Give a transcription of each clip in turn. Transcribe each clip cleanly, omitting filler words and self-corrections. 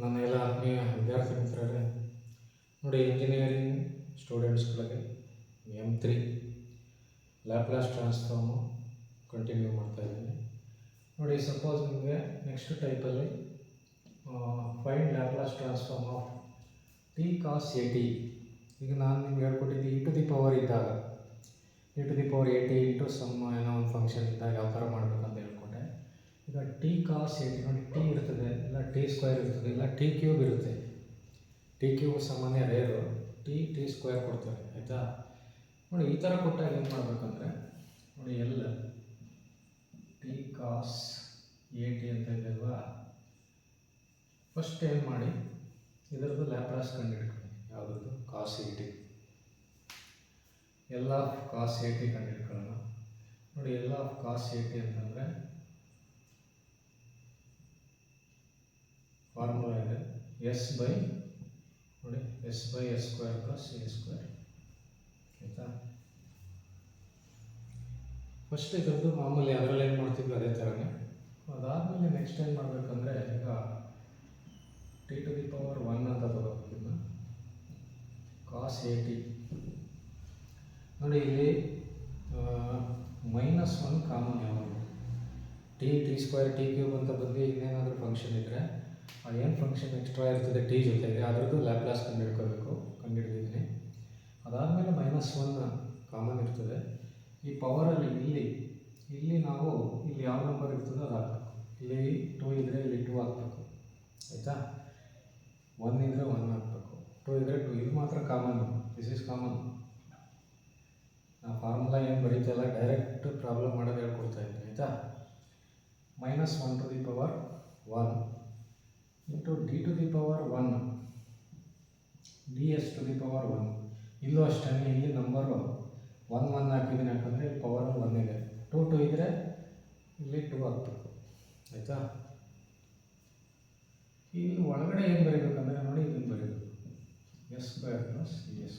ನನ್ನ ಎಲ್ಲ ಆತ್ಮೀಯ ವಿದ್ಯಾರ್ಥಿ ಮಿತ್ರರೇ, ನೋಡಿ, ಇಂಜಿನಿಯರಿಂಗ್ ಸ್ಟೂಡೆಂಟ್ಸ್ಗಳಿಗೆ M3 ಲ್ಯಾಪ್ಲಾಸ್ ಟ್ರಾನ್ಸ್ಫಾರ್ಮು ಕಂಟಿನ್ಯೂ ಮಾಡ್ತಾಯಿದ್ದೀನಿ. ನೋಡಿ, ಸಪೋಸ್ ನಿಮಗೆ ನೆಕ್ಸ್ಟ್ ಟೈಪಲ್ಲಿ find Laplace transform of t cos at. ಈಗ ನಾನು ನಿಮ್ಗೆ ಹೇಳ್ಕೊಟ್ಟಿದ್ದು e⁻ ಇದ್ದಾಗ e⁻at ಇಂಟು ಸಮ್ ಏನೋ ಒಂದು ಫಂಕ್ಷನ್ ಇದ್ದಾಗ ಯಾವ ಥರ ಮಾಡಬೇಕಂತ ಹೇಳ್ಕೊಟ್ಟೆ. ಈಗ t cos at, ನೋಡಿ, t ಇರ್ತದೆ, ಇಲ್ಲ t² ಇರ್ತದೆ, ಇಲ್ಲ t³ ಇರುತ್ತೆ. t³ ಸಾಮಾನ್ಯ ರೇರು, t² ಕೊಡ್ತಾರೆ, ಆಯಿತಾ. ನೋಡಿ, ಈ ಥರ ಕೊಟ್ಟಾಗ ಏನು ಮಾಡಬೇಕಂದ್ರೆ, ನೋಡಿ, ಎಲ್ಲ t cos at ಅಂತ ಇದೆಯಲ್ವಾ, ಫಸ್ಟ್ ಏನು ಮಾಡಿ ಇದರದ್ದು ಲ್ಯಾಪ್ಲಾಸ್ ಕಂಡುಹಿಡ್ಕೊಳ್ಳಿ. ಯಾವುದ್ರದ್ದು? cos at. ಎಲ್ಲ cos at ಕಂಡುಹಿಡ್ಕೊಳ್ಳೋಣ. ನೋಡಿ, ಎಲ್ಲ cos at ಅಂತಂದರೆ ಫಾರ್ಮುಲಾ ಇದೆ, ನೋಡಿ s/s² ಪ್ಲಸ್ a², ಆಯಿತಾ. ಫಸ್ಟ್ ಇದರದ್ದು ಮಾಮೂಲಿ ಅದರಲ್ಲಿ ಏನು ಮಾಡ್ತಿದ್ವಿ ಅದೇ ಥರನೇ. ಅದಾದಮೇಲೆ ನೆಕ್ಸ್ಟ್ ಏನು ಮಾಡಬೇಕಂದ್ರೆ, ಈಗ t⁻1 ಅಂತ ತಗೋಬೇಕಿಲ್ಲ, cos at. ನೋಡಿ, ಇಲ್ಲಿ -1 ಕಾಮನ್ ಯಾವಾಗ t² t³ ಅಂತ ಬಂದು ಇನ್ನೇನಾದರೂ ಫಂಕ್ಷನ್ ಇದ್ದರೆ ಏನು ಫಂಕ್ಷನ್ ಎಕ್ಸ್ಟ್ರಾ ಇರ್ತದೆ t ಜೊತೆಗೆ ಅದರದ್ದು ಲ್ಯಾಪ್ಲಾಸ್ ಕಂಡುಹಿಡಿದಿದ್ದೀನಿ. ಅದಾದಮೇಲೆ -1 ಕಾಮನ್ ಇರ್ತದೆ. ಈ ಪವರಲ್ಲಿ ಇಲ್ಲಿ ನಾವು ಇಲ್ಲಿ ಯಾವ ನಂಬರ್ ಇರ್ತದೋ ಅದು ಹಾಕಬೇಕು. ಇಲ್ಲಿ 2 ಇದ್ದರೆ ಇಲ್ಲಿ 2 ಹಾಕಬೇಕು, ಆಯಿತಾ. 1 ಇದ್ದರೆ 1 ಹಾಕಬೇಕು, 2 ಇದ್ದರೆ 2. ಇದು ಮಾತ್ರ ಕಾಮನ್, ದಿಸ್ ಈಸ್ ಕಾಮನ್. ನಾವು ಫಾರ್ಮುಲಾ ಏನು ಬರೀತಲ್ಲ, ಡೈರೆಕ್ಟ್ ಪ್ರಾಬ್ಲಮ್ ಮಾಡೋದು ಹೇಳ್ಕೊಡ್ತಾ ಇದ್ದೀನಿ, ಆಯಿತಾ. -1 ಇಂಟು d⁻1 ds⁻1. ಇಲ್ಲೂ ಅಷ್ಟೇ, ಇಲ್ಲಿ ನಂಬರು 1 ಹಾಕಿದ್ದೀನಿ, ಯಾಕಂದರೆ ಇಲ್ಲಿ ಪವರ್ 1 ಇದೆ. 2 ಇದ್ದರೆ ಇಲ್ಲಿ 2 ಹಾಕ್ಬೇಕು, ಆಯಿತಾ. ಇಲ್ಲಿ ಒಳಗಡೆ ಏನು ಬರೀಬೇಕಂದ್ರೆ, ನೋಡಿ, ಇದನ್ನು ಬರೀಬೇಕು, s² ಪ್ಲಸ್ a².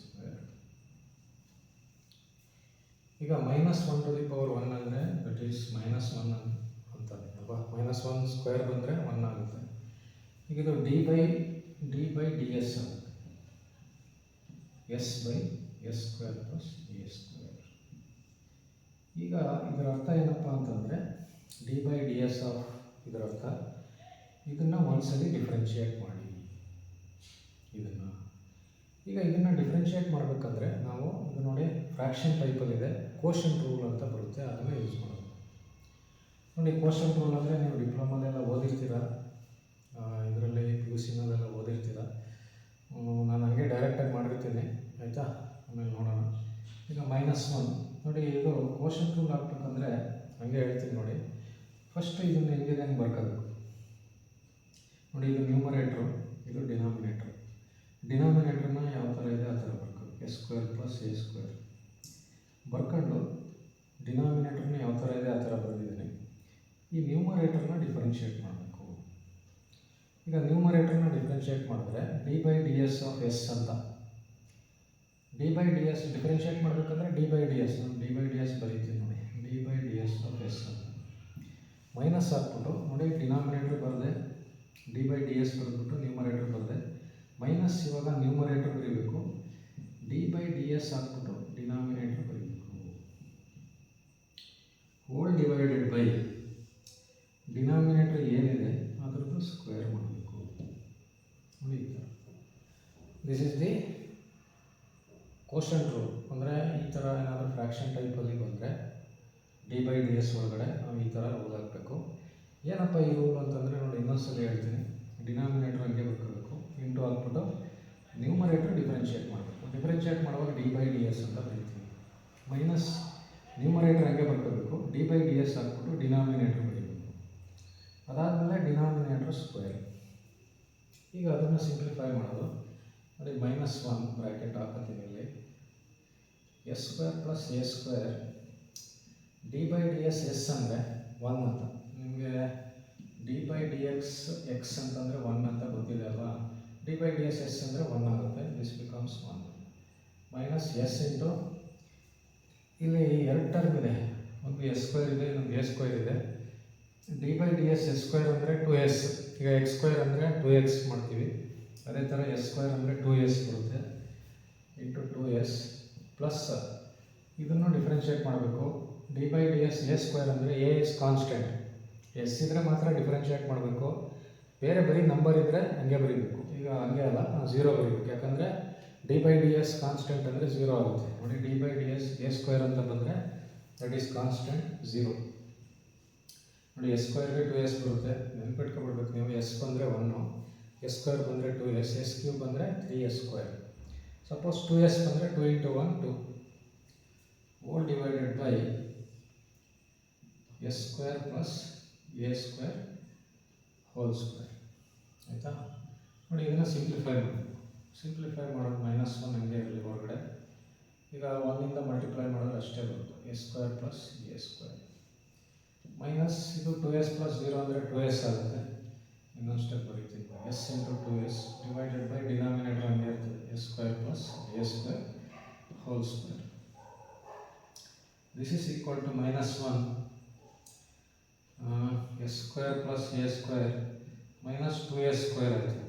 ಈಗ -1⁻1 ಅಂದರೆ ದಟ್ ಈಸ್ -1 ಅಂತಾನೆ ಅಲ್ವಾ. -1² ಬಂದರೆ 1 ಆಗುತ್ತೆ. ಈಗ ಇದು d/ds ಆಗುತ್ತೆ, s/s² ಪ್ಲಸ್ a². ಈಗ ಇದರ ಅರ್ಥ ಏನಪ್ಪ ಅಂತಂದರೆ, d/ds ಆಫ್ ಇದರ ಅರ್ಥ, ಇದನ್ನು ಒಂದ್ಸಲಿ ಡಿಫ್ರೆನ್ಷಿಯೇಟ್ ಮಾಡಿ. ಈಗ ಇದನ್ನು ಡಿಫ್ರೆನ್ಷಿಯೇಟ್ ಮಾಡಬೇಕಂದ್ರೆ ನಾವು ಇದು ನೋಡಿ ಫ್ರ್ಯಾಕ್ಷನ್ ಟೈಪಲ್ಲಿದೆ, ಕೋಷಂಟ್ ರೂಲ್ ಅಂತ ಬರುತ್ತೆ, ಅದನ್ನು ಯೂಸ್ ಮಾಡೋದು. ನೋಡಿ, ಕೋಷಂಟ್ ರೂಲ್ ಅಂದರೆ ನೀವು ಡಿಪ್ಲೊಮಲ್ಲೆಲ್ಲ ಓದಿರ್ತೀರ, ಇದರಲ್ಲಿ PUCನಲ್ಲೆಲ್ಲ ಓದಿರ್ತೀರ. ನಾನು ಹಂಗೆ ಡೈರೆಕ್ಟಾಗಿ ಮಾಡಿರ್ತೀನಿ, ಆಯಿತಾ. ಆಮೇಲೆ ನೋಡೋಣ. ಈಗ -1, ನೋಡಿ, ಇದು ಕೋಷಂಟ್ ರೂಲ್ ಹಾಕ್ಬೇಕಂದ್ರೆ ಹಂಗೆ ಹೇಳ್ತೀನಿ ನೋಡಿ. ಫಸ್ಟ್ ಇದನ್ನು ಹೆಂಗಿದೆ ಹಂಗೆ ಬರ್ಕೋಬೇಕು. ನೋಡಿ, ಇದು ನ್ಯೂಮರೇಟ್ರು, ಇದು ಡಿನಾಮಿನೇಟ್ರು. ಡಿನಾಮಿನೇಟ್ರನ್ನ ಯಾವ ಥರ ಇದೆ ಆ ಥರ ಬರ್ಕೋಬೇಕು, s² ಪ್ಲಸ್ a² ಬರ್ಕೊಂಡು ಡಿನಾಮಿನೇಟ್ರನ್ನ ಯಾವ ಥರ ಇದೆ ಆ ಥರ ಬರೆದಿದ್ದೀನಿ. ಈ ನ್ಯೂಮರೇಟರ್ನ ಡಿಫ್ರೆನ್ಷಿಯೇಟ್ ಮಾಡಬೇಕು. ಈಗ ನ್ಯೂಮರೇಟರ್ನ ಡಿಫ್ರೆನ್ಷಿಯೇಟ್ ಮಾಡಿದ್ರೆ d/ds ಆಫ್ s ಅಂತ, d/ds ಡಿಫ್ರೆನ್ಷಿಯೇಟ್ ಮಾಡಬೇಕಂದ್ರೆ d/ds, ನಾನು d/ds ಬರೀತೀನಿ ನೋಡಿ, d/ds ಆಫ್ s ಅಂತ ಮೈನಸ್ ಹಾಕ್ಬಿಟ್ಟು, ನೋಡಿ, ಡಿನಾಮಿನೇಟ್ರ್ ಬರದೆ d/ds ಬರೆದ್ಬಿಟ್ಟು ನ್ಯೂಮರೇಟರ್ ಬರದೆ ಮೈನಸ್. ಇವಾಗ ನ್ಯೂಮರೇಟರ್ ಬರೀಬೇಕು, d/ds ಹಾಕ್ಬಿಟ್ಟು ಡಿನಾಮಿನೇಟರ್ ಬರೀಬೇಕು, ಹೋಲ್ ಡಿವೈಡೆಡ್ ಬೈ ಡಿನಾಮಿನೇಟರ್ ಏನಿದೆ ಅದರದ್ದು ಸ್ಕ್ವೇರ್ ಮಾಡಬೇಕು. ನೋಡಿ, this is the quotient rule. ಅಂದರೆ ಈ ಥರ ಏನಾದರೂ ಫ್ರ್ಯಾಕ್ಷನ್ ಟೈಪಲ್ಲಿ ಬಂದರೆ d/ds ಒಳಗಡೆ ನಾವು ಈ ಥರ ರೂಲ್ ಹಾಕಬೇಕು. ಏನಪ್ಪ ಈ ರೂಲ್ ಅಂತಂದರೆ, ನೋಡಿ, ಇನ್ನೊಂದ್ಸಲ ಹೇಳ್ತೀನಿ. ಡಿನಾಮಿನೇಟರ್ ಹಂಗೆ ಬರ್ಕೋಬೇಕು, ಇಂಟು ಹಾಕ್ಬಿಟ್ಟು ನ್ಯೂಮರೇಟರ್ ಡಿಫ್ರೆನ್ಷಿಯೇಟ್ ಮಾಡಬೇಕು. ಡಿಫ್ರೆನ್ಷಿಯೇಟ್ ಮಾಡುವಾಗ d/ds ಅಂತ ಬರೀತೀವಿ, ಮೈನಸ್ ನ್ಯೂಮರೇಟರ್ ಹಂಗೆ ಬರ್ಕೋಬೇಕು, d/ds ಹಾಕ್ಬಿಟ್ಟು ಡಿನಾಮಿನೇಟರ್ ಬರೀಬೇಕು. ಅದಾದಮೇಲೆ ಡಿನಾಮಿನೇಟರ್ ಸ್ಕ್ವೇರ್. ಈಗ ಅದನ್ನು ಸಿಂಪ್ಲಿಫೈ ಮಾಡೋದು. ನೋಡಿ, -1 ಬ್ರ್ಯಾಕೆಟ್ ಹಾಕೋತೀನಿ ಇಲ್ಲಿ, s² plus a². d/ds s ಅಂದರೆ 1 ಅಂತ, ನಿಮಗೆ d/dx x ಅಂತಂದರೆ 1 ಅಂತ ಗೊತ್ತಿದೆ ಅಲ್ವಾ. d/ds s ಅಂದರೆ 1 ಆಗುತ್ತೆ, this becomes 1 minus s into, ಇಲ್ಲಿ 2 ಟರ್ಮ್ ಇದೆ, ಒಂದು s² ಇದೆ, ಇನ್ನೊಂದು a² ಇದೆ. D by d s s square ಅಂದರೆ 2s. ಈಗ ಎಕ್ಸ್ ಸ್ಕ್ವೇರ್ ಅಂದರೆ 2x ಮಾಡ್ತೀವಿ. ಅದೇ ಥರ ಎಸ್ ಸ್ಕ್ವೇರ್ ಅಂದರೆ 2s ಬರುತ್ತೆ ಇಂಟು 2s ಪ್ಲಸ್ ಇದನ್ನು ಡಿಫ್ರೆನ್ಷಿಯೇಟ್ ಮಾಡಬೇಕು. D by d s a square ಅಂದರೆ ಎ ಇಸ್ ಕಾನ್ಸ್ಟೆಂಟ್. ಎಸ್ ಇದ್ದರೆ ಮಾತ್ರ ಡಿಫ್ರೆನ್ಷಿಯೇಟ್ ಮಾಡಬೇಕು, ಬೇರೆ ಬರೀ ನಂಬರ್ ಇದ್ದರೆ ಹಂಗೆ ಬರೀಬೇಕು. ಈಗ ಹಂಗೆ ಅಲ್ಲ, 0 ಬರೀಬೇಕು, ಯಾಕಂದರೆ d by d s constant ಅಂದರೆ 0 ಆಗುತ್ತೆ. ನೋಡಿ, d by d s a square ಅಂತ ಬಂದರೆ ದಟ್ ಈಸ್ ಕಾನ್ಸ್ಟೆಂಟ್ 0. ನೋಡಿ, ಎಸ್ ಸ್ಕ್ವೇರ್ಗೆ 2s ಬರುತ್ತೆ, ನೆನ್ಪಿಟ್ಕೊಬಿಡ್ಬೇಕು ನೀವು. ಎಸ್ ಬಂದರೆ 1, ಎಸ್ ಸ್ಕ್ವೇರ್ ಬಂದರೆ 2s, ಎಸ್ ಕ್ಯೂಬ್ ಬಂದರೆ 3s ಸ್ಕ್ವೇರ್. ಸಪೋಸ್ 2s ಬಂದರೆ 2 into 1 2 whole divided by s square plus a square whole square. ಆಯಿತಾ? ನೋಡಿ, ಇದನ್ನು ಸಿಂಪ್ಲಿಫೈ ಮಾಡೋದು -1 ಹಂಗೆ ಇರಲಿ ಹೊರಗಡೆ. ಈಗ 1ಇಂದ ಮಲ್ಟಿಪ್ಲೈ ಮಾಡೋದು ಅಷ್ಟೇ ಬರುತ್ತೆ, s square plus a square minus ಇದು 2s ಪ್ಲಸ್ 0 ಅಂದರೆ 2s ಆಗುತ್ತೆ. ಇನ್ನೊಂದು ಸ್ಟೆಪ್ ಬರೀತೀನಿ, s into 2s divided by denominator ಹಂಗೆ ಇರ್ತದೆ, s square plus a square whole square. This is equal to -1 s square plus a square minus 2s square ಆಯಿತು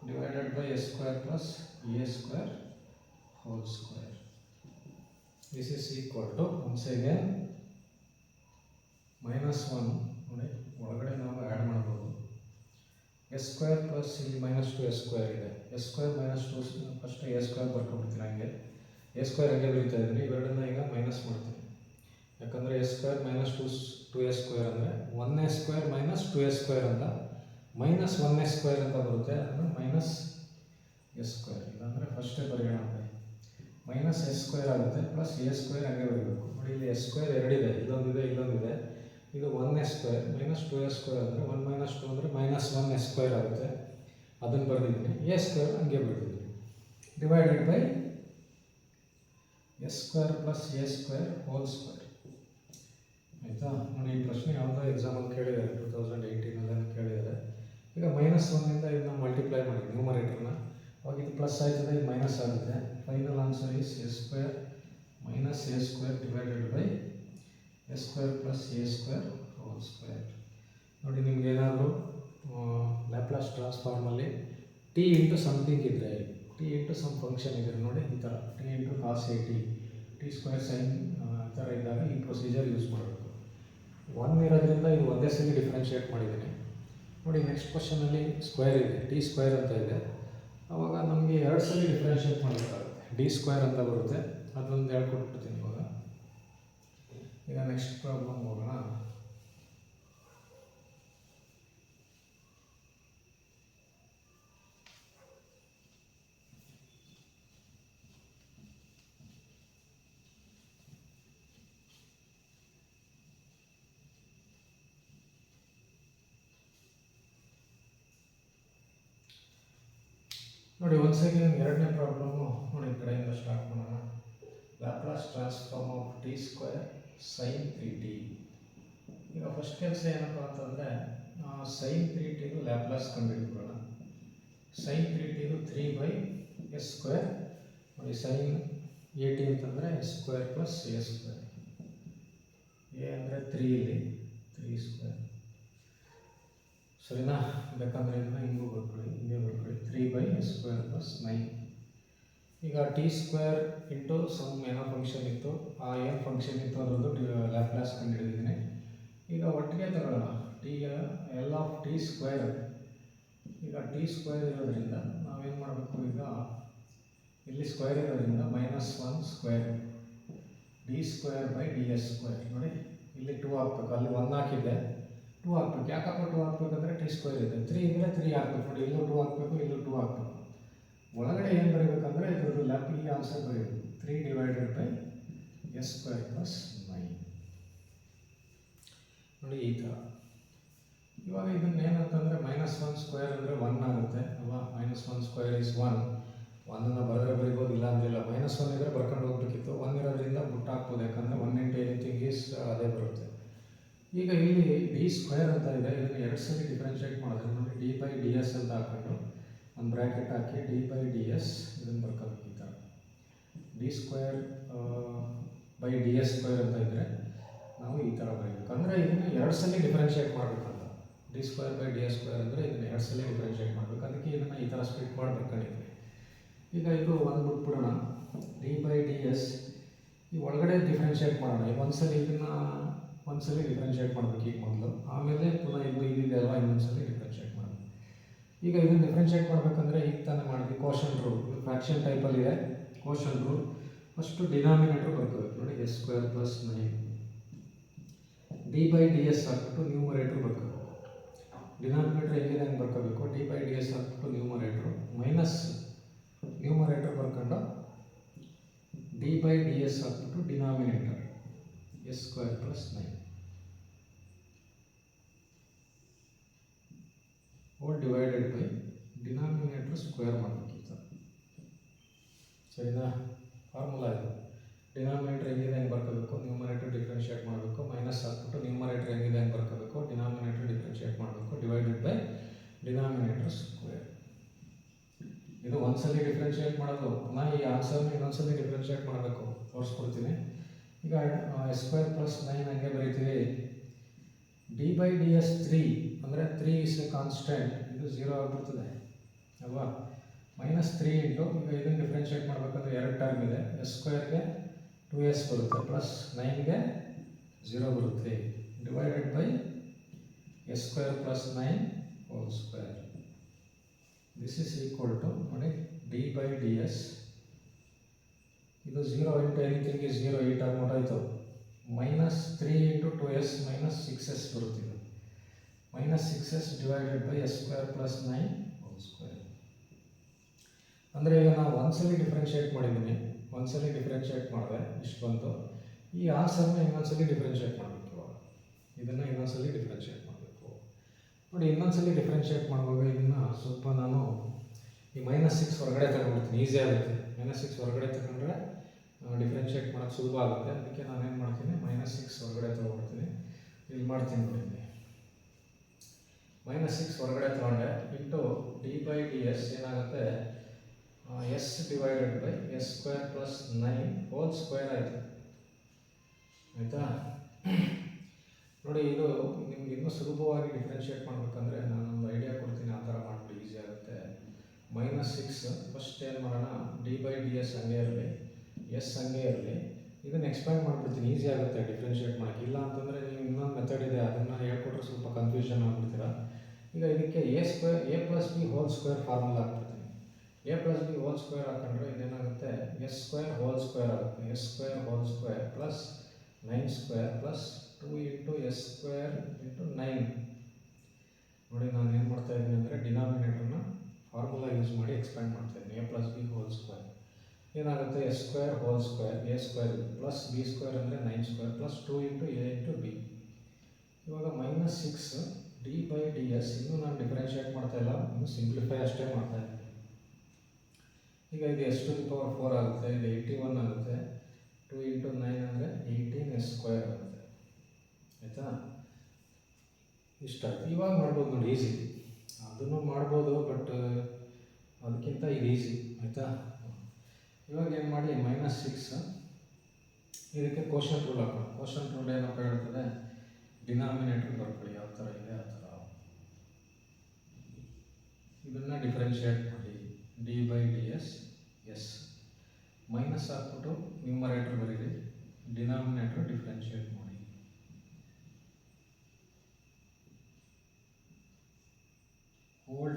divided by s square plus a square whole square. This is equal to once again -1. ನೋಡಿ, ಒಳಗಡೆ ನಾವು add ಮಾಡ್ಬೋದು. S square plus ಇಲ್ಲಿ -2s square ಇದೆ, s square -2 first a square ಬರ್ಕೊಂಡ್ಬಿಡ್ತೀನಿ. ಹಂಗೆ a square ಹಂಗೆ ಬರೀತಾ ಇದ್ದೀನಿ, ಇವೆರಡನ್ನ ಈಗ ಮೈನಸ್ ಮಾಡ್ತೀನಿ. ಯಾಕಂದರೆ ಎಸ್ ಸ್ಕ್ವೇರ್ -2s ಸ್ಕ್ವೇರ್ ಅಂದರೆ 1s ಸ್ಕ್ವೇರ್ -2s ಸ್ಕ್ವೇರ್ ಅಂತ -1s ಸ್ಕ್ವೇರ್ ಅಂತ ಬರುತ್ತೆ. ಅಂದರೆ -s ಸ್ಕ್ವೇರ್, ಇಲ್ಲಾಂದರೆ ಫಸ್ಟೇ ಬರೆಯೋಣ. -s ಸ್ಕ್ವೇರ್ ಆಗುತ್ತೆ ಪ್ಲಸ್ ಎ ಸ್ಕ್ವೇರ್ ಹಂಗೆ ಬರೀಬೇಕು. ನೋಡಿ, ಇಲ್ಲಿ ಎಸ್ ಸ್ಕ್ವೇರ್ ಎರಡಿದೆ, ಇಲ್ಲೊಂದಿದೆ. ಇದು 1s ಸ್ಕ್ವೇರ್ -2s ಸ್ಕ್ವೇರ್ ಅಂದರೆ 1 - 2 ಅಂದರೆ -1s ಸ್ಕ್ವೇರ್ ಆಗುತ್ತೆ. ಅದನ್ನು ಬರೆದಿದ್ದೀನಿ. ಎ ಸ್ಕ್ವೇರ್ ಹಂಗೆ ಬರೆದಿದ್ದೀನಿ divided by s square plus a square whole square. ಆಯಿತಾ? ನೋಡಿ, ಈ ಪ್ರಶ್ನೆ ಯಾವುದೋ ಎಕ್ಸಾಮಲ್ಲಿ ಕೇಳಿದ್ದಾರೆ, 2018 ಕೇಳಿದ್ದಾರೆ. ಈಗ -1ಇಂದ ಇದನ್ನ ಮಲ್ಟಿಪ್ಲೈ ಮಾಡಿ ನ್ಯೂಮರೇಟರ್ನ, ಅವಾಗ ಇದು ಪ್ಲಸ್ ಆಯ್ತದೆ, ಇದು ಮೈನಸ್ ಆಗುತ್ತೆ. Final answer is s square minus a square divided by s square plus a square whole square. ನೋಡಿ, ನಿಮ್ಗೆ ಏನಾದರೂ ಲ್ಯಾಪ್ಲಾಸ್ ಟ್ರಾನ್ಸ್ಫಾರ್ಮಲ್ಲಿ ಟಿ ಇಂಟು ಸಮಥಿಂಗ್ ಇದ್ದರೆ, ಟಿ ಇಂಟು ಸಮ್ ಫಂಕ್ಷನ್ ಇದ್ದರೆ, ನೋಡಿ ಈ ಥರ t into cos a t square sine ಈ ಥರ ಇದ್ದಾಗ ಈ ಪ್ರೊಸೀಜರ್ ಯೂಸ್ ಮಾಡಬೇಕು. 1 ಇರೋದ್ರಿಂದ ಇದು ಒಂದೇ ಸಲ ಡಿಫ್ರೆನ್ಷಿಯೇಟ್ ಮಾಡಿದ್ದೀನಿ. ನೋಡಿ, ನೆಕ್ಸ್ಟ್ ಕ್ವಶನಲ್ಲಿ ಸ್ಕ್ವೇರ್ ಇದೆ, ಟಿ ಸ್ಕ್ವೇರ್ ಅಂತ ಇದೆ. ಆವಾಗ ನಮಗೆ 2 ಸಲ ಡಿಫ್ರೆನ್ಷಿಯೇಟ್ ಮಾಡಬೇಕಾಗುತ್ತೆ, ಡಿ ಸ್ಕ್ವೇರ್ ಅಂತ ಬರುತ್ತೆ. ಅದೊಂದು ಹೇಳ್ಕೊಟ್ಬಿಡ್ತೀನಿ ಇವಾಗ. ಈಗ ನೆಕ್ಸ್ಟ್ ಪ್ರಾಬ್ಲಮ್ ಹೋಗೋಣ. ನೋಡಿ, ಒಂದ್ಸರಿ ಎರಡನೇ ಪ್ರಾಬ್ಲಮ್ಮು ನೋಡಿ, ಈ ಕಡೆಯಿಂದ ಸ್ಟಾರ್ಟ್ ಮಾಡೋಣ. Laplace transform of t square sine 3t. ಈಗ ಫಸ್ಟ್ ಕೆಲಸ ಏನಪ್ಪ ಅಂತಂದರೆ ಸೈನ್ 3tದು ಲ್ಯಾಪ್ಲಾಸ್ ಕಂಡುಹಿಡ್ಕೊಳ್ಳೋಣ. ಸೈನ್ 3tದು 3/s ಸ್ಕ್ವೇರ್. ನೋಡಿ, ಸೈನ್ 80 ಅಂತಂದರೆ s square plus a square. A ಅಂದರೆ 3, ಇಲ್ಲಿ 3 ಸ್ಕ್ವೇರ್. ಸರಿನಾ? ಬೇಕಂದರೆ ಇದನ್ನ ಹಿಂಗೆ ಬರ್ಕೊಳ್ಳಿ 3/s ಸ್ಕ್ವೇರ್ ಪ್ಲಸ್ 9. ಈಗ ಟಿ ಸ್ಕ್ವೇರ್ ಇಂಟು ಸಮ್ ಏನೋ ಫಂಕ್ಷನ್ ಇತ್ತು, ಆ ಏನು ಫಂಕ್ಷನ್ ಇತ್ತು ಅದರದ್ದು ಲ್ಯಾಪ್ಲಾಸ್ ಕಂಡುಹಿಡಿದಿದ್ದೀನಿ. ಈಗ ಒಟ್ಟಿಗೆ ತಗೊಳ್ಳೋಣ, ಎಲ್ ಆಫ್ ಟಿ ಸ್ಕ್ವೇರ್. ಈಗ ಟಿ ಸ್ಕ್ವೇರ್ ಇರೋದ್ರಿಂದ ನಾವೇನು ಮಾಡಬೇಕು, ಈಗ ಇಲ್ಲಿ ಸ್ಕ್ವೇರ್ ಇರೋದ್ರಿಂದ -1 square d square by d s square. ನೋಡಿ, ಇಲ್ಲಿ 2 ಹಾಕ್ಬೇಕು, ಅಲ್ಲಿ 1 ಹಾಕಿದ್ದೆ, 2 ಹಾಕ್ಬೇಕು. ಯಾಕಪ್ಪ 2 ಹಾಕ್ಬೇಕಂದ್ರೆ ಟಿ ಸ್ಕ್ವೇರ್ ಇದೆ, 3 ಇದ್ದರೆ 3 ಹಾಕ್ಬೇಕು. ನೋಡಿ, ಇಲ್ಲೂ 2 ಹಾಕ್ಬೇಕು, ಇಲ್ಲೂ 2 ಹಾಕ್ಬೇಕು. ಒಳಗಡೆ ಏನು ಬರೀಬೇಕಂದ್ರೆ ಇದ್ರದ್ದು ಈ ಆನ್ಸರ್ ಬರೀಬೇಕು, 3 divided by s square plus 9. ನೋಡಿ, ಈ ಥರ. ಇವಾಗ ಇದನ್ನ ಏನಂತಂದರೆ -1 ಸ್ಕ್ವೇರ್ ಅಂದರೆ 1 ಆಗುತ್ತೆ ಅಲ್ವಾ? -1 ಸ್ಕ್ವೇರ್ ಇಸ್ 1. 1ಅನ್ನು ಬರೆದ್ರೆ ಬರಿಬೋದು, ಇಲ್ಲ ಅಂದಿಲ್ಲ. -1 ಇದ್ದರೆ ಬರ್ಕೊಂಡು ಹೋಗ್ಬೇಕಿತ್ತು, 1 ಇರೋದ್ರಿಂದ ಬುಟ್ಟು ಹಾಕ್ಬೋದು, ಯಾಕಂದರೆ 1 × ಎನಿಥಿಂಗ್ ಈಸ್ ಅದೇ ಬರುತ್ತೆ. ಈಗ ಇಲ್ಲಿ ಡಿ ಸ್ಕ್ವೇರ್ ಅಂತ ಇದೆ, ಇದನ್ನು 2 ಸಲ ಡಿಫ್ರೆನ್ಷಿಯೇಟ್ ಮಾಡಿದ್ರೆ ನೋಡಿ, ಡಿ ಬೈ ಡಿ ಎಸ್ ಅಂತ ಹಾಕ್ಕೊಂಡು ಒಂದು ಬ್ರ್ಯಾಕೆಟ್ ಹಾಕಿ ಡಿ ಬೈ ಡಿ ಎಸ್ ಇದನ್ನು ಬರ್ಕೋಬೇಕು. ಈ ಥರ d square by d s square ಅಂತ ಇದ್ದರೆ ನಾವು ಈ ಥರ ಬರೀಬೇಕು. ಅಂದರೆ ಇದನ್ನು ಎರಡು ಸಲ ಡಿಫ್ರೆನ್ಷಿಯೇಟ್ ಮಾಡಬೇಕಂತ. D square by d s square ಅಂದರೆ ಇದನ್ನು ಎರಡು ಸಲ ಡಿಫ್ರೆನ್ಷಿಯೇಟ್ ಮಾಡಬೇಕು. ಅದಕ್ಕೆ ಇದನ್ನು ಈ ಥರ ಸ್ಪ್ಲಿಟ್ ಮಾಡಬೇಕಂಡಿದ್ದೀನಿ. ಈಗ ಇದು ಒಂದು ಬಿಟ್ಬಿಡೋಣ. ಡಿ ಬೈ ಡಿ ಎಸ್ ಈ ಒಳಗಡೆ ಡಿಫ್ರೆನ್ಷಿಯೇಟ್ ಮಾಡೋಣ. ಈಗ ಒಂದ್ಸಲಿ ಇದನ್ನು ಒಂದ್ಸಲಿ ಡಿಫ್ರೆನ್ಷಿಯೇಟ್ ಮಾಡಬೇಕು ಈಗ ಮೊದಲು, ಆಮೇಲೆ ಪುನಃ ಇದಿದೆ ಅಲ್ವಾ ಇನ್ನೊಂದ್ಸಲಿ ಡಿಫ್ರೆನ್ಷಿಯೇಟ್ ಮಾಡಬೇಕು. ಈಗ ಇದನ್ನು ಡಿಫ್ರೆನ್ಷಿಯೇಟ್ ಮಾಡಬೇಕಂದ್ರೆ ಈಗ ತಾನೇ ಮಾಡಿದ್ವಿ ಕೋಶನ್ ರೂಲ್. ಇದು ಫ್ರ್ಯಾಕ್ಷನ್ ಟೈಪಲ್ಲಿದೆ ಕೋಶನ್ ರೂಲ್. ಫಸ್ಟು ಡಿನಾಮಿನೇಟರ್ ಬರ್ಕೋಬೇಕು ನೋಡಿ, s square plus 9 d by d s ಹಾಕ್ಬಿಟ್ಟು ನ್ಯೂಮರೇಟ್ರ್ ಬರ್ಕೋಬೇಕು. ಡಿನಾಮಿನೇಟರ್ ಹೆಂಗಿದೆ ಹಂಗೆ ಬರ್ಕೋಬೇಕು. ಡಿ ಬೈ ಡಿ ಎಸ್ ಹಾಕ್ಬಿಟ್ಟು ನ್ಯೂಮರೇಟ್ರು ಮೈನಸ್ ನ್ಯೂಮರೇಟರ್ ಬರ್ಕೊಂಡು ಡಿ ಬೈ ಡಿ ಎಸ್ ಹಾಕ್ಬಿಟ್ಟು denominator s square plus 9 whole divided by denominator square ಮಾಡಬೇಕಿತ್ತು. ಸರಿನಾ? ಫಾರ್ಮುಲಾ ಇದು. ಡಿನಾಮಿನೇಟರ್ ಹೆಂಗಿದೆ ಹೆಂಗೆ ಬರ್ಕೋಬೇಕು, ನ್ಯೂಮರೇಟರ್ ಡಿಫ್ರೆನ್ಷಿಯೇಟ್ ಮಾಡಬೇಕು, ಮೈನಸ್ ಹಾಕ್ಬಿಟ್ಟು ನ್ಯೂಮರೇಟರ್ ಹೆಂಗಿದೆ ಹೆಂಗೆ ಬರ್ಕೋಬೇಕು, ಡಿನಾಮಿನೇಟರ್ ಡಿಫ್ರೆನ್ಷಿಯೇಟ್ ಮಾಡಬೇಕು, ಡಿವೈಡೆಡ್ ಬೈ ಡಿನಾಮಿನೇಟರ್ ಸ್ಕ್ವೇರ್. ಇದು ಒಂದ್ಸಲಿ ಡಿಫ್ರೆನ್ಷಿಯೇಟ್ ಮಾಡೋದು. ಪುನಃ ಈ ಆನ್ಸರ್ನ ಇನ್ನೊಂದ್ಸಲಿ ಡಿಫ್ರೆನ್ಷಿಯೇಟ್ ಮಾಡಬೇಕು, ತೋರಿಸ್ಕೊಡ್ತೀನಿ. ಈಗ ಎಸ್ ಸ್ಕ್ವೇರ್ ಪ್ಲಸ್ 9 ಹಂಗೆ ಬರೀತೀವಿ. ಡಿ ಬೈ ಡಿ ಎಸ್ 3 ಅಂದರೆ 3 ಇಸ್ ಎ ಕಾನ್ಸ್ಟೆಂಟ್, ಇದು 0 ಆಗಿಬಿಡ್ತದೆ ಅಲ್ವಾ. ಮೈನಸ್ 3 ಇಂಟು ಈಗ ಇದನ್ನು ಡಿಫ್ರೆನ್ಷಿಯೇಟ್ ಮಾಡಬೇಕಂದ್ರೆ ಎರಡು ಟರ್ಮ್ ಇದೆ. ಎಸ್ ಸ್ಕ್ವೇರ್ಗೆ 2s ಬರುತ್ತೆ ಪ್ಲಸ್ 9ಗೆ 0 ಬರುತ್ತೆ, divided by s square plus 9 whole square. This is equal to ನೋಡಿ ಡಿ ಬೈ ಡಿ ಎಸ್. ಇದು 0 ಇಂಟು ಎನಿಥಿಂಗ್ ಇಸ್ 0, ಈ ಟರ್ಮ್ ಹೊರಟಾಯಿತು. Minus 3 into 2s minus 6s ಬರುತ್ತಿದೆ. Minus 6s divided by s square plus 9 whole square. ಅಂದರೆ ಈಗ ನಾವು ಒಂದ್ಸಲಿ differentiate ಮಾಡಿದ್ದೀನಿ, ಒಂದ್ಸಲಿ ಡಿಫ್ರೆನ್ಷಿಯೇಟ್ ಮಾಡಿದೆ, ಇಷ್ಟು ಬಂತು. ಈ ಆನ್ಸರ್ನ ಇನ್ನೊಂದ್ಸಲಿ ಡಿಫ್ರೆನ್ಷಿಯೇಟ್ ಮಾಡಬೇಕು. ಇವಾಗ ಇದನ್ನು ಇನ್ನೊಂದ್ಸಲಿ ಡಿಫ್ರೆನ್ಷಿಯೇಟ್ ಮಾಡಬೇಕು ನೋಡಿ. ಇನ್ನೊಂದ್ಸಲಿ ಡಿಫ್ರೆನ್ಷಿಯೇಟ್ ಮಾಡುವಾಗ ಇದನ್ನು ಸ್ವಲ್ಪ ನಾನು ಈ -6 ಹೊರಗಡೆ ತಗೊಂಡ್ಬಿಡ್ತೀನಿ, ಈಸಿ ಆಗುತ್ತೆ. -6 ಹೊರಗಡೆ ತಗೊಂಡ್ರೆ ಡಿಫ್ರೆನ್ಷಿಯೇಟ್ ಮಾಡೋಕ್ಕೆ ಸುಲಭ ಆಗುತ್ತೆ. ಅದಕ್ಕೆ ನಾನೇನು ಮಾಡ್ತೀನಿ, -6 ಹೊರಗಡೆ ತೊಗೊಳ್ತೀನಿ. ಇಲ್ಲಿ ಮಾಡ್ತೀನಿ ನೋಡಿ, -6 ಹೊರಗಡೆ ತೊಗೊಂಡೆ into d by d s ಏನಾಗುತ್ತೆ, s divided by s square plus 9 whole square ಆಯಿತು. ಆಯಿತಾ? ನೋಡಿ, ಇದು ನಿಮ್ಗೆ ಇನ್ನೂ ಸುಲಭವಾಗಿ ಡಿಫ್ರೆನ್ಷಿಯೇಟ್ ಮಾಡಬೇಕಂದ್ರೆ ನಾನೊಂದು ಐಡಿಯಾ ಕೊಡ್ತೀನಿ, ಆ ಥರ ಮಾಡಿಬಿಟ್ಟು ಈಸಿ ಆಗುತ್ತೆ. -6 ಫಸ್ಟ್ ಏನು ಮಾಡೋಣ, ಡಿ ಬೈ ಡಿ ಎಸ್ ಹಂಗೆ ಇರಲಿ, ಎಸ್ ಹಂಗೆ ಇರಲಿ. ಇದನ್ನು ಎಕ್ಸ್ಪ್ಯಾಂಡ್ ಮಾಡಿಬಿಡ್ತೀನಿ, ಈಸಿ ಆಗುತ್ತೆ ಡಿಫ್ರೆನ್ಷಿಯೇಟ್ ಮಾಡೋಕ್ಕೆ. ಇಲ್ಲ ಅಂತಂದರೆ ನೀವು ಇನ್ನೊಂದು ಮೆಥಡ್ ಇದೆ, ಅದನ್ನು ಹೇಳ್ಕೊಟ್ರೆ ಸ್ವಲ್ಪ ಕನ್ಫ್ಯೂಷನ್ ಆಗ್ಬಿಡ್ತೀರಾ. ಈಗ ಇದಕ್ಕೆ a plus b whole square formula ಹಾಕ್ಬಿಡ್ತೀನಿ. A plus b whole square ಹಾಕೊಂಡ್ರೆ ಇದೇನಾಗುತ್ತೆ, ಎಸ್ ಸ್ಕ್ವೇರ್ ಹೋಲ್ ಸ್ಕ್ವೇರ್ ಆಗುತ್ತೆ. S square whole square plus 9 square plus 2 into s square into 9. ನೋಡಿ, ನಾನು ಏನು ಮಾಡ್ತಾ ಇದ್ದೀನಿ ಅಂದರೆ ಡಿನಾಮಿನೇಟರ್ನ ಫಾರ್ಮುಲಾ ಯೂಸ್ ಮಾಡಿ ಎಕ್ಸ್ಪ್ಯಾಂಡ್ ಮಾಡ್ತಾ ಇದ್ದೀನಿ. A plus b whole square ಏನಾಗುತ್ತೆ, s square whole square, a square plus b square ಅಂದರೆ 9 square plus 2 into A into B. ಇವಾಗ -6 ಡಿ ಬೈ ಡಿ ಎಸ್. ಇನ್ನೂ ನಾನು ಡಿಫ್ರೆನ್ಷಿಯೇಟ್ ಮಾಡ್ತಾ ಇಲ್ಲ, ಇನ್ನು ಸಿಂಪ್ಲಿಫೈ ಅಷ್ಟೇ ಮಾಡ್ತಾ ಇದ್ದೀನಿ. ಈಗ ಇದು ಎಸ್ ಟು ದಿ ಪವರ್ 4 ಆಗುತ್ತೆ, ಇದು 81 ಆಗುತ್ತೆ. 2 ಇಂಟು 9 ಅಂದರೆ 18 ಎಸ್ ಸ್ಕ್ವೇರ್ ಆಗುತ್ತೆ. ಆಯಿತಾ? ಇಷ್ಟಾಯ್ತು. ಇವಾಗ ಮಾಡ್ಬೋದು ನೋಡಿ, ಈಸಿ. ಅದನ್ನು ಮಾಡ್ಬೋದು, ಬಟ್ ಅದಕ್ಕಿಂತ ಇದು ಈಸಿ. ಆಯಿತಾ? ಇವಾಗ ಏನು ಮಾಡಿ, -6 ಇದಕ್ಕೆ ಕೋಶನ್ ರೂಲ್ ಹಾಕೋಣ. ಕೋಶನ್ ರೂಲ್ ಏನಪ್ಪ ಹೇಳ್ತದೆ, ಡಿನಾಮಿನೇಟರ್ ಬರ್ಕೊಳ್ಳಿ ಯಾವ ಥರ ಇದೆ ಆ ಥರ. ಇದನ್ನು ಡಿಫ್ರೆನ್ಷಿಯೇಟ್ ಮಾಡಿ, d by d s s minus ಹಾಕ್ಬಿಟ್ಟು ನ್ಯೂಮರೇಟರ್ ಬರೀರಿ, ಡಿನಾಮಿನೇಟರ್ ಡಿಫ್ರೆನ್ಷಿಯೇಟ್ ಮಾಡಿ. ಹೋಲ್